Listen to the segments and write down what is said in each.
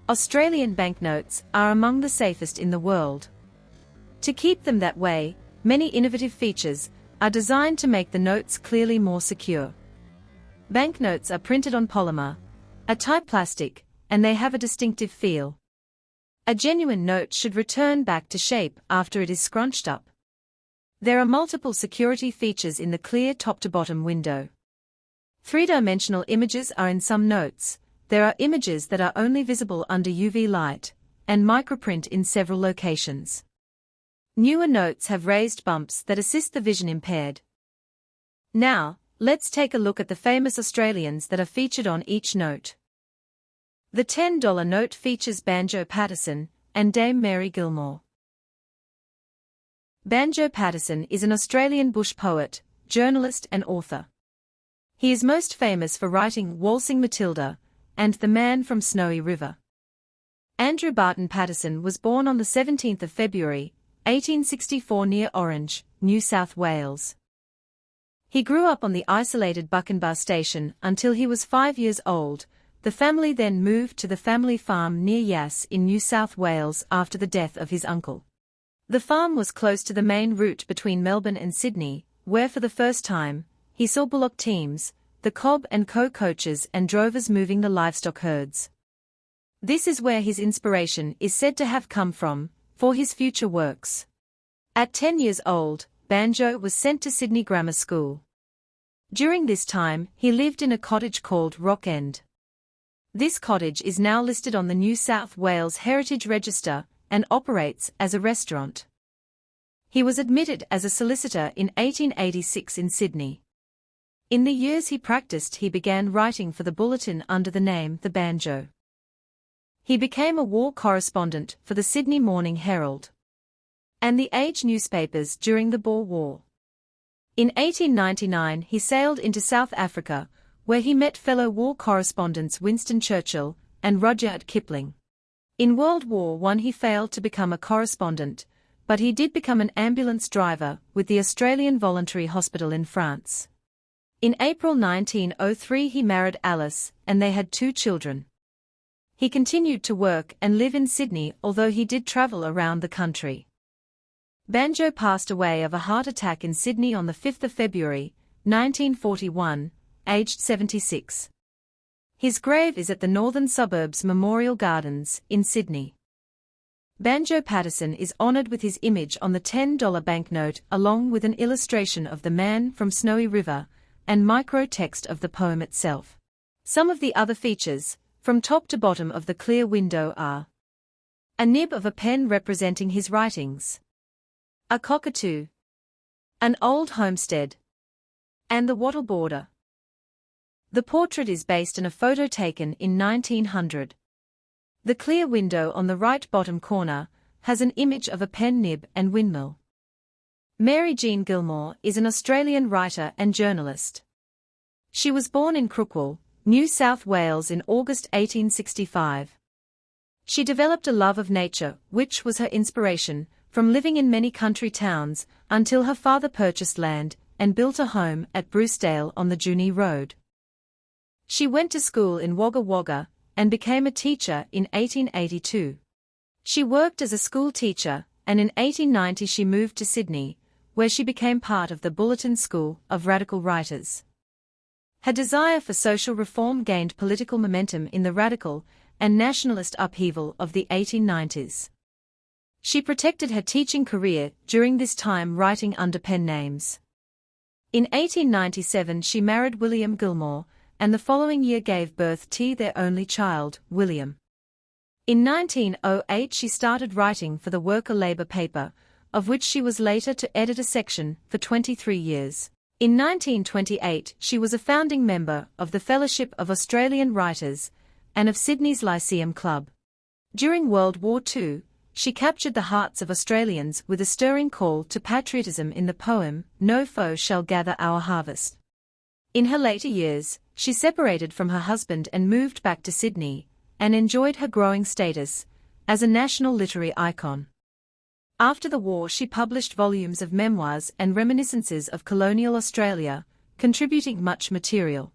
Australian banknotes are among the safest in the world. To keep them that way, many innovative features are designed to make the notes clearly more secure. Banknotes are printed on polymer, a type plastic, and they have a distinctive feel. A genuine note should return back to shape after it is scrunched up. There are multiple security features in the clear top-to-bottom window. Three-dimensional images are in some notes. There are images that are only visible under UV light, and microprint in several locations. Newer notes have raised bumps that assist the vision impaired. Now, let's take a look at the famous Australians that are featured on each note. The $10 note features Banjo Paterson and Dame Mary Gilmore. Banjo Paterson is an Australian bush poet, journalist and author. He is most famous for writing Waltzing Matilda and The Man from Snowy River. Andrew Barton Paterson was born on the 17th of February, 1864 near Orange, New South Wales. He grew up on the isolated Buckenbar station until he was 5 years old. The family then moved to the family farm near Yass in New South Wales after the death of his uncle. The farm was close to the main route between Melbourne and Sydney, where for the first time, he saw bullock teams, the Cobb and Co coaches and drovers moving the livestock herds. This is where his inspiration is said to have come from, for his future works. At 10 years old, Banjo was sent to Sydney Grammar School. During this time, he lived in a cottage called Rock End. This cottage is now listed on the New South Wales Heritage Register and operates as a restaurant. He was admitted as a solicitor in 1886 in Sydney. In the years he practiced, he began writing for the Bulletin under the name The Banjo. He became a war correspondent for the Sydney Morning Herald and the Age newspapers during the Boer War. In 1899 he sailed into South Africa, where he met fellow war correspondents Winston Churchill and Rudyard Kipling. In World War I he failed to become a correspondent, but he did become an ambulance driver with the Australian Voluntary Hospital in France. In April 1903 he married Alice, and they had 2 children. He continued to work and live in Sydney, although he did travel around the country. Banjo passed away of a heart attack in Sydney on the 5th of February, 1941, aged 76. His grave is at the Northern Suburbs Memorial Gardens, in Sydney. Banjo Paterson is honoured with his image on the $10 banknote along with an illustration of the Man from Snowy River and micro-text of the poem itself. Some of the other features, from top to bottom of the clear window are a nib of a pen representing his writings, a cockatoo, an old homestead, and the wattle border. The portrait is based on a photo taken in 1900. The clear window on the right bottom corner has an image of a pen nib and windmill. Mary Gilmore is an Australian writer and journalist. She was born in Crookwell, New South Wales in August 1865. She developed a love of nature, which was her inspiration, from living in many country towns until her father purchased land and built a home at Brucedale on the Junee Road. She went to school in Wagga Wagga and became a teacher in 1882. She worked as a school teacher, and in 1890 she moved to Sydney, where she became part of the Bulletin School of Radical Writers. Her desire for social reform gained political momentum in the radical and nationalist upheaval of the 1890s. She protected her teaching career during this time, writing under pen names. In 1897 she married William Gilmore, and the following year gave birth to their only child, William. In 1908 she started writing for the Worker Labour paper, of which she was later to edit a section for 23 years. In 1928 she was a founding member of the Fellowship of Australian Writers and of Sydney's Lyceum Club. During World War II, she captured the hearts of Australians with a stirring call to patriotism in the poem, No Foe Shall Gather Our Harvest. In her later years, she separated from her husband and moved back to Sydney, and enjoyed her growing status as a national literary icon. After the war she published volumes of memoirs and reminiscences of colonial Australia, contributing much material.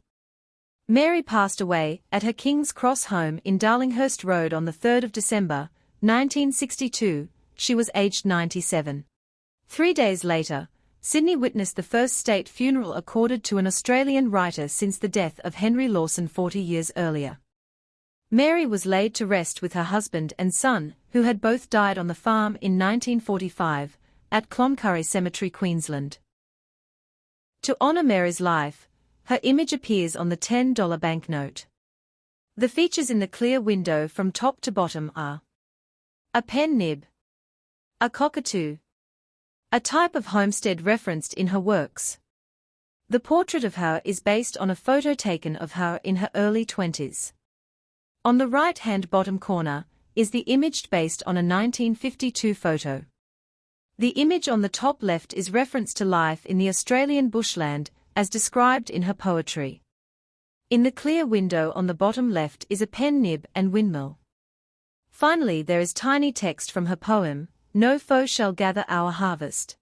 Mary passed away at her King's Cross home in Darlinghurst Road on the 3rd of December, 1962. She was aged 97. 3 days later, Sydney witnessed the first state funeral accorded to an Australian writer since the death of Henry Lawson 40 years earlier. Mary was laid to rest with her husband and son, who had both died on the farm in 1945, at Cloncurry Cemetery, Queensland. To honour Mary's life, her image appears on the $10 banknote. The features in the clear window from top to bottom are a pen nib, a cockatoo, a type of homestead referenced in her works. The portrait of her is based on a photo taken of her in her early 20s. On the right-hand bottom corner is the image based on a 1952 photo. The image on the top left is reference to life in the Australian bushland, as described in her poetry. In the clear window on the bottom left is a pen nib and windmill. Finally, there is tiny text from her poem, "No foe shall gather our harvest."